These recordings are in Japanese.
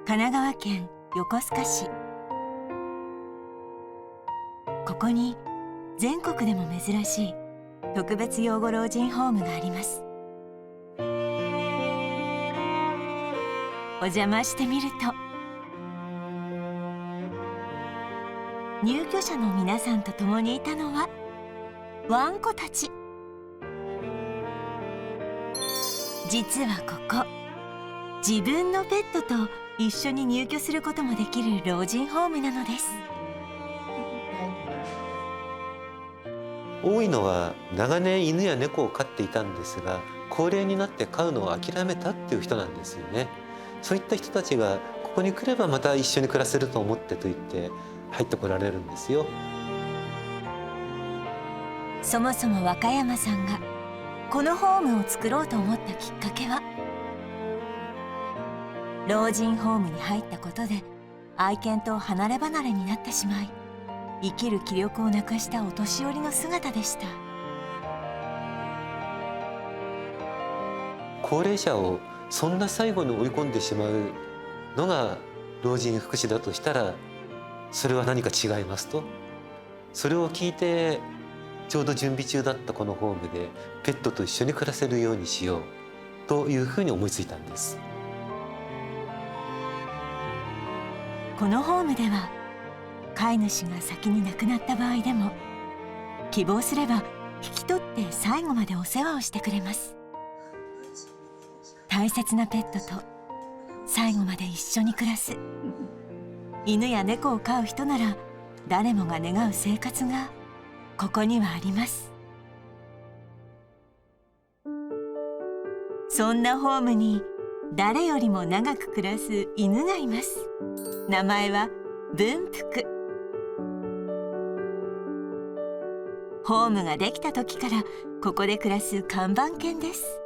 神奈川県横須賀市。ここに全国でも珍しい特別養護老人ホームがあります。お邪魔してみると、入居者の皆さんと共にいたのはワンコたち。実はここ、自分のペットと一緒に入居することもできる老人ホームなのです。多いのは長年犬や猫を飼っていたんですが、高齢になって飼うのを諦めたっていう人なんですよね。そういった人たちがここに来ればまた一緒に暮らせると思ってと言って入ってこられるんですよ。そもそも若山さんがこのホームを作ろうと思ったきっかけは、老人ホームに入ったことで愛犬と離れ離れになってしまい、生きる気力をなくしたお年寄りの姿でした。高齢者をそんな最後に追い込んでしまうのが老人福祉だとしたら、それは何か違いますと。それを聞いてちょうど準備中だったこのホームでペットと一緒に暮らせるようにしようというふうに思いついたんです。このホームでは飼い主が先に亡くなった場合でも希望すれば引き取って最後までお世話をしてくれます。大切なペットと最後まで一緒に暮らす犬や猫を飼う人なら誰もが願う生活がここにはあります。そんなホームに誰よりも長く暮らす犬がいます。名前は文福。ホームができた時からここで暮らす看板犬です。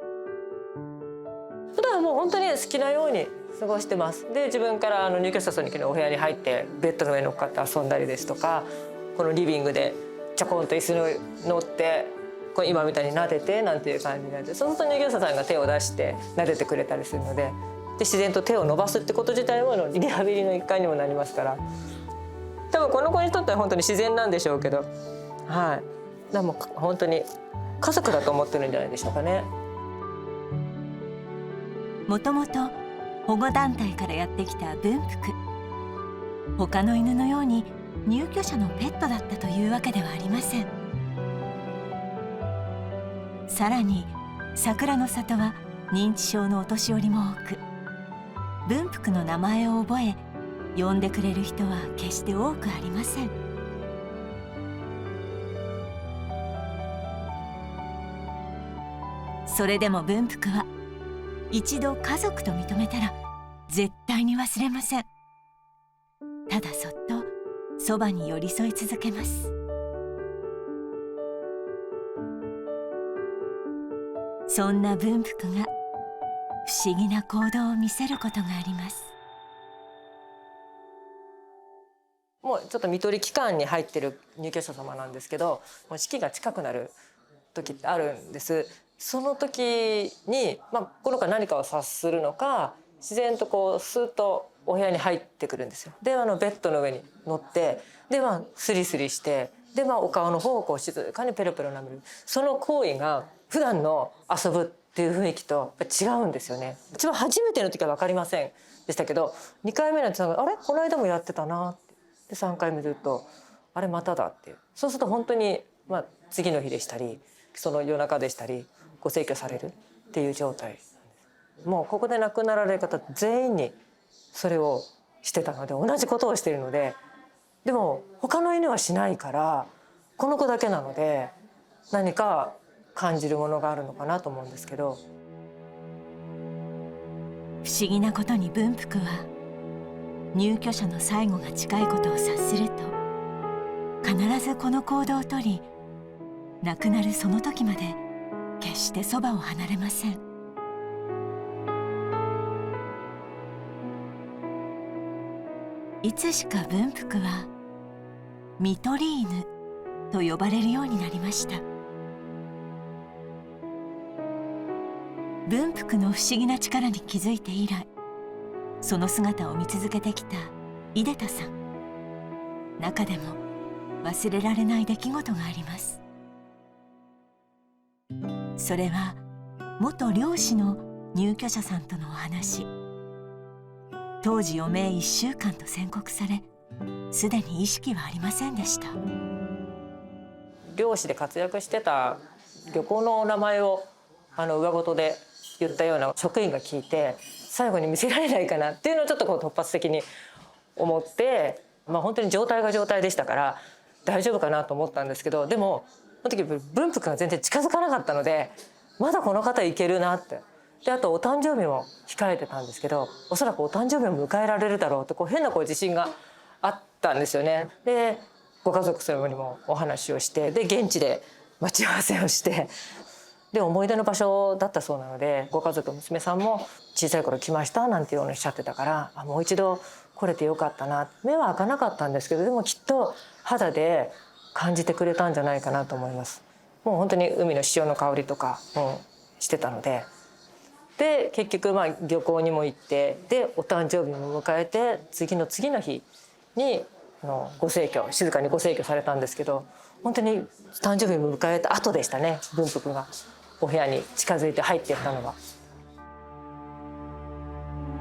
普段はもう本当に好きなように過ごしてます。で、自分から入居者さんにお部屋に入ってベッドの上に乗っかって遊んだりですとか、このリビングでちょこんと椅子に乗ってこう今みたいに撫でてなんていう感じになって、そうすると入居者さんが手を出して撫でてくれたりするので、自然と手を伸ばすってこと自体もリハビリの一環にもなりますから、多分この子にとっては本当に自然なんでしょうけど、はい、でも本当に家族だと思ってるんじゃないでしょうかね。もともと保護団体からやってきた文福。他の犬のように入居者のペットだったというわけではありません。さらに桜の里は認知症のお年寄りも多く、文福の名前を覚え呼んでくれる人は決して多くありません。それでも文福は一度家族と認めたら絶対に忘れません。ただそっとそばに寄り添い続けます。そんな文福が不思議な行動を見せることがあります。もうちょっと看取り期間に入ってる入居者様なんですけど、もう式が近くなる時ってあるんです。その時に、この子は何かを察するのか、自然とこうスーッとお部屋に入ってくるんですよ。でベッドの上に乗ってでスリスリしてでお顔の方をこう静かにペロペロ舐める、その行為が普段の遊ぶっていう雰囲気と違うんですよね。一番初めての時は分かりませんでしたけど、2回目の時はあれこの間もやってたなって、で3回目ずっとあれまただっていう、そうすると本当に次の日でしたりその夜中でしたりご逝去されるっていう状態。もうここで亡くなられる方全員にそれをしてたので、同じことをしているので、でも他の犬はしないからこの子だけなので何か感じるものがあるのかなと思うんですけど、不思議なことに文福は入居者の最後が近いことを察すると必ずこの行動をとり、亡くなるその時まで決してそばを離れません。いつしか文福は看取り犬と呼ばれるようになりました。文福の不思議な力に気づいて以来、その姿を見続けてきた出田さん。中でも忘れられない出来事があります。それは元漁師の入居者さんとのお話。当時余命1週間と宣告され、すでに意識はありませんでした。漁師で活躍してた漁港のお名前を上ごとで言ったような職員が聞いて、最後に見せられないかなっていうのをちょっと突発的に思って、本当に状態が状態でしたから大丈夫かなと思ったんですけど、でもその時文福が全然近づかなかったので、まだこの方いけるなって。であとお誕生日も控えてたんですけど、おそらくお誕生日を迎えられるだろうって変な自信があったんですよね。でご家族様にもお話をして、で現地で待ち合わせをして、で思い出の場所だったそうなので、ご家族娘さんも小さい頃来ましたなんていうのをおっしゃってたから、もう一度来れてよかったな。目は開かなかったんですけど、でもきっと肌で感じてくれたんじゃないかなと思います。もう本当に海の潮の香りとかもしてたので、で結局漁港にも行って、でお誕生日も迎えて、次の次の日にご逝去、静かにご逝去されたんですけど、本当に誕生日も迎えた後でしたね、文福がお部屋に近づいて入っていったのは。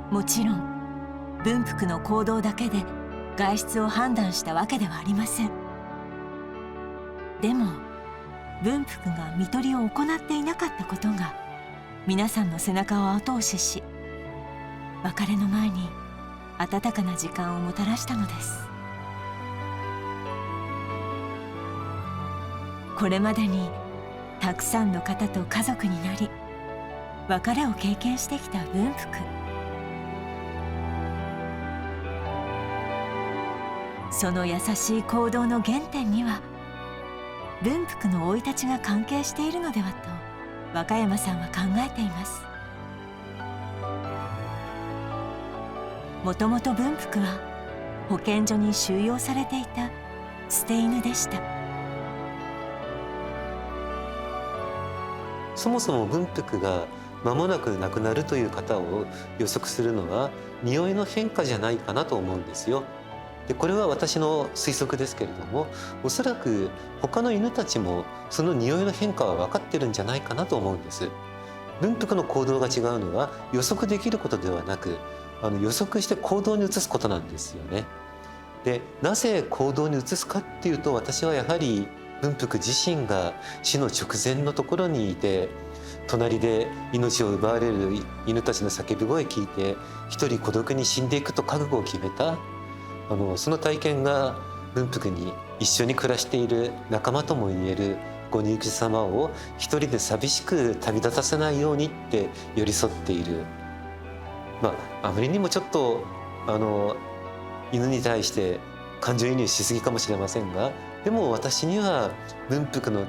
もちろん文福の行動だけで外出を判断したわけではありません。でも文福が看取りを行っていなかったことが皆さんの背中を後押しし、別れの前に温かな時間をもたらしたのです。これまでにたくさんの方と家族になり、別れを経験してきた文福。その優しい行動の原点には文福の生い立ちが関係しているのではと若山さんは考えています。もともと文福は保健所に収容されていた捨て犬でした。そもそも文福が間もなく亡くなるという方を予測するのは匂いの変化じゃないかなと思うんですよ。でこれは私の推測ですけれども、おそらく他の犬たちもその匂いの変化は分かってるんじゃないかなと思うんです。文福の行動が違うのは予測できることではなく、予測して行動に移すことなんですよね。でなぜ行動に移すかっていうと、私はやはり文福自身が死の直前のところにいて、隣で命を奪われる犬たちの叫び声聞いて、一人孤独に死んでいくと覚悟を決めた、その体験が文福に一緒に暮らしている仲間とも言えるご入居様を一人で寂しく旅立たせないようにって寄り添っている。あまりにもちょっと犬に対して感情移入しすぎかもしれませんが、でも私には文福の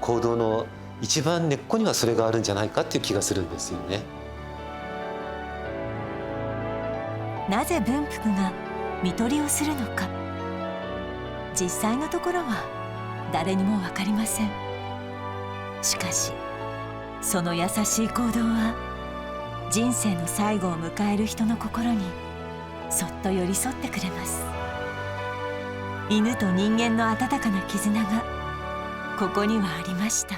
行動の一番根っこにはそれがあるんじゃないかっていう気がするんですよね。なぜ文福が看取りをするのか、実際のところは誰にも分かりません。しかしその優しい行動は人生の最後を迎える人の心にそっと寄り添ってくれます。犬と人間の温かな絆がここにはありました。